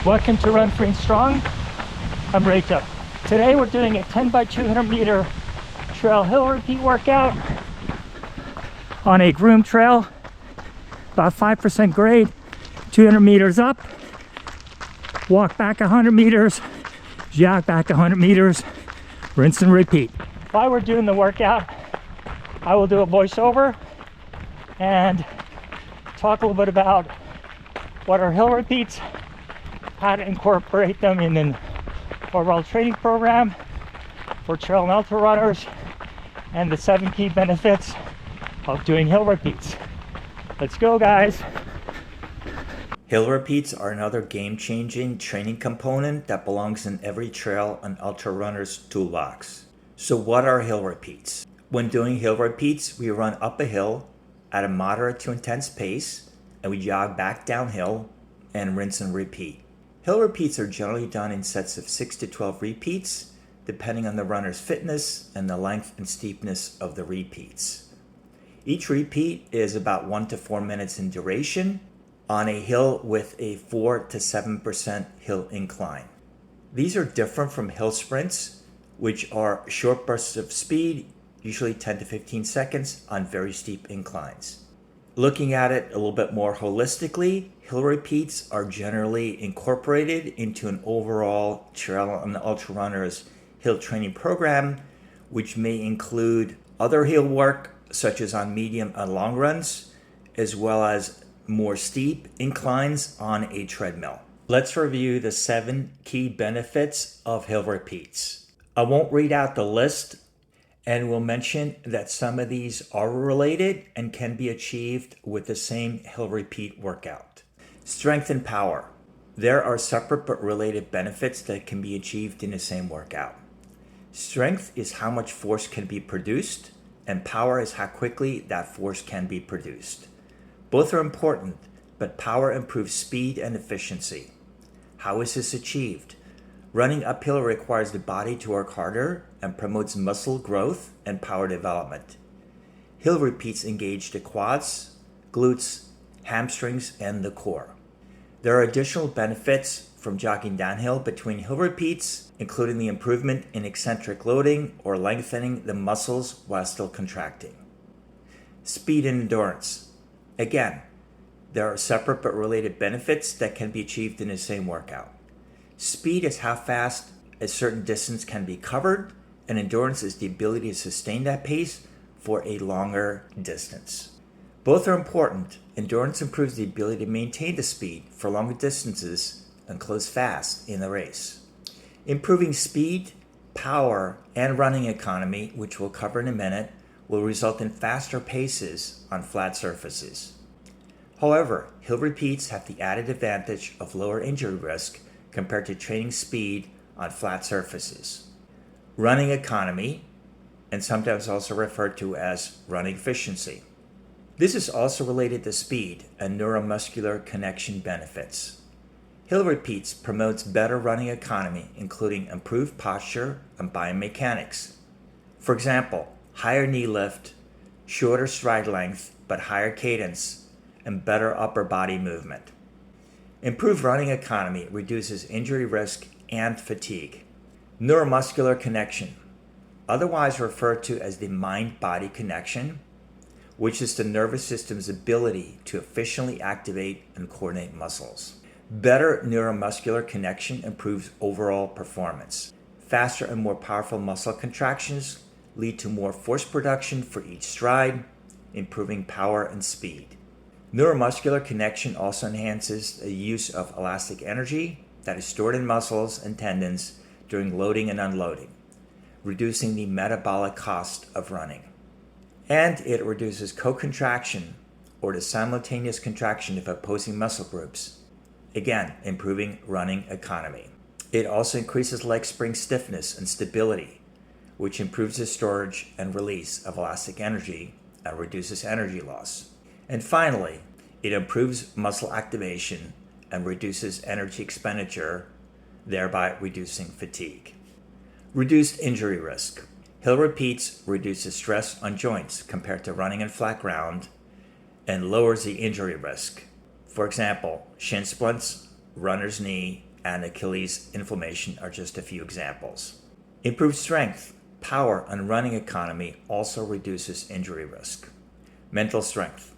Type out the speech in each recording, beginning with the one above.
Welcome to Run Free and Strong. I'm Rachel. Today we're doing a 10 by 200 meter trail hill repeat workout on a groomed trail, about 5% grade, 200 meters up, walk back 100 meters, jog back 100 meters, rinse and repeat. While we're doing the workout, I will do a voiceover and talk a little bit about what are hill repeats, how to incorporate them in an overall training program for trail and ultra runners, and the 7 key benefits of doing hill repeats. Let's go, guys. Hill repeats are another game-changing training component that belongs in every trail and ultra runner's toolbox. So what are hill repeats? When doing hill repeats, we run up a hill at a moderate to intense pace, and we jog back downhill and rinse and repeat. Hill repeats are generally done in sets of 6 to 12 repeats, depending on the runner's fitness and the length and steepness of the repeats. Each repeat is about 1 to 4 minutes in duration on a hill with a 4 to 7% hill incline. These are different from hill sprints, which are short bursts of speed, usually 10 to 15 seconds on very steep inclines. Looking at it a little bit more holistically, hill repeats are generally incorporated into an overall trail and ultra runners hill training program, which may include other hill work such as on medium and long runs, as well as more steep inclines on a treadmill. Let's review the 7 key benefits of hill repeats. I won't read out the list, and we'll mention that some of these are related and can be achieved with the same hill repeat workout. Strength and power. There are separate but related benefits that can be achieved in the same workout. Strength is how much force can be produced, and power is how quickly that force can be produced. Both are important, but power improves speed and efficiency. How is this achieved? Running uphill requires the body to work harder and promotes muscle growth and power development. Hill repeats engage the quads, glutes, hamstrings, and the core. There are additional benefits from jogging downhill between hill repeats, including the improvement in eccentric loading or lengthening the muscles while still contracting. Speed and endurance. Again, there are separate but related benefits that can be achieved in the same workout. Speed is how fast a certain distance can be covered, and endurance is the ability to sustain that pace for a longer distance. Both are important. Endurance improves the ability to maintain the speed for longer distances and close fast in the race. Improving speed, power, and running economy, which we'll cover in a minute, will result in faster paces on flat surfaces. However, hill repeats have the added advantage of lower injury risk compared to training speed on flat surfaces. Running economy, and sometimes also referred to as running efficiency. This is also related to speed and neuromuscular connection benefits. Hill repeats promotes better running economy, including improved posture and biomechanics. For example, higher knee lift, shorter stride length, but higher cadence, and better upper body movement. Improved running economy reduces injury risk and fatigue. Neuromuscular connection, otherwise referred to as the mind-body connection, which is the nervous system's ability to efficiently activate and coordinate muscles. Better neuromuscular connection improves overall performance. Faster and more powerful muscle contractions lead to more force production for each stride, improving power and speed. Neuromuscular connection also enhances the use of elastic energy that is stored in muscles and tendons during loading and unloading, reducing the metabolic cost of running. And it reduces co-contraction, or the simultaneous contraction of opposing muscle groups, again, improving running economy. It also increases leg spring stiffness and stability, which improves the storage and release of elastic energy and reduces energy loss. And finally, it improves muscle activation and reduces energy expenditure, thereby reducing fatigue. Reduced injury risk. Hill repeats reduces stress on joints compared to running in flat ground and lowers the injury risk. For example, shin splints, runner's knee, and Achilles inflammation are just a few examples. Improved strength, power, and running economy also reduces injury risk. Mental strength.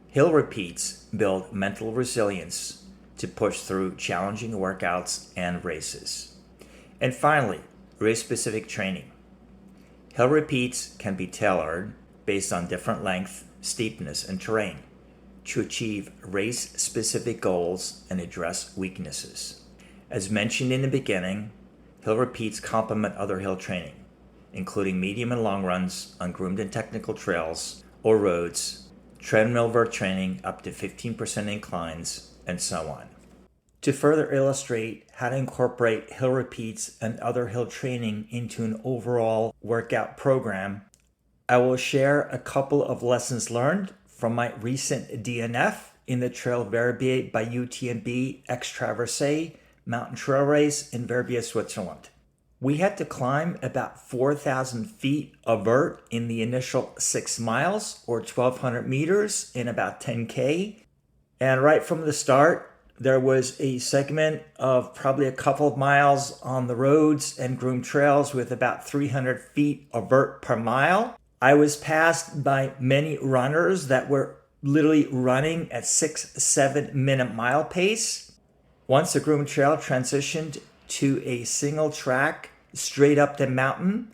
Hill repeats build mental resilience to push through challenging workouts and races. And finally, race-specific training. Hill repeats can be tailored based on different length, steepness, and terrain to achieve race-specific goals and address weaknesses. As mentioned in the beginning, hill repeats complement other hill training, including medium and long runs on groomed and technical trails or roads, treadmill vert training up to 15% inclines, and so on. To further illustrate how to incorporate hill repeats and other hill training into an overall workout program, I will share a couple of lessons learned from my recent DNF in the Trail Verbier by UTMB X-Traversée mountain trail race in Verbier, Switzerland. We had to climb about 4,000 feet of vert in the initial 6 miles or 1,200 meters in about 10K. And right from the start, there was a segment of probably a couple of miles on the roads and groomed trails with about 300 feet of vert per mile. I was passed by many runners that were literally running at 6-7 minute mile pace. Once the groomed trail transitioned to a single track straight up the mountain,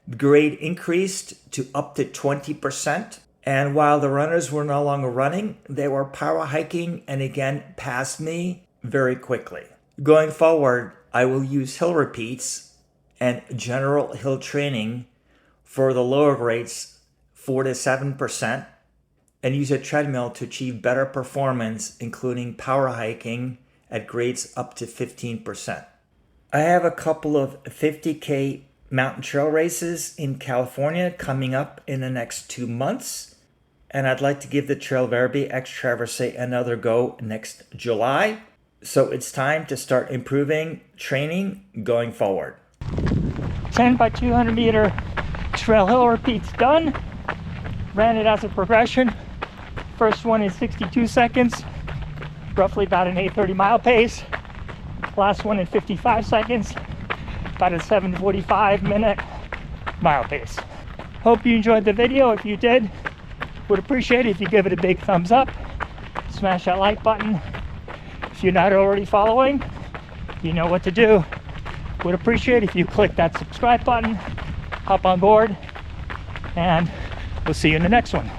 the grade increased to up to 20%. And while the runners were no longer running, they were power hiking and again passed me very quickly. Going forward, I will use hill repeats and general hill training for the lower grades 4 to 7% and use a treadmill to achieve better performance, including power hiking at grades up to 15%. I have a couple of 50K mountain trail races in California coming up in the next 2 months. And I'd like to give the Trail Verbier X-Traversée another go next July. So it's time to start improving training going forward. 10 by 200 meter trail hill repeats done. Ran it as a progression. First one in 62 seconds, roughly about an 8:30 mile pace. Last one in 55 seconds, about a 7:45 minute mile pace. Hope you enjoyed the video. If you did, would appreciate it if you give it a big thumbs up. Smash that like button. If you're not already following, you know what to do. Would appreciate if you click that subscribe button, hop on board, and we'll see you in the next one.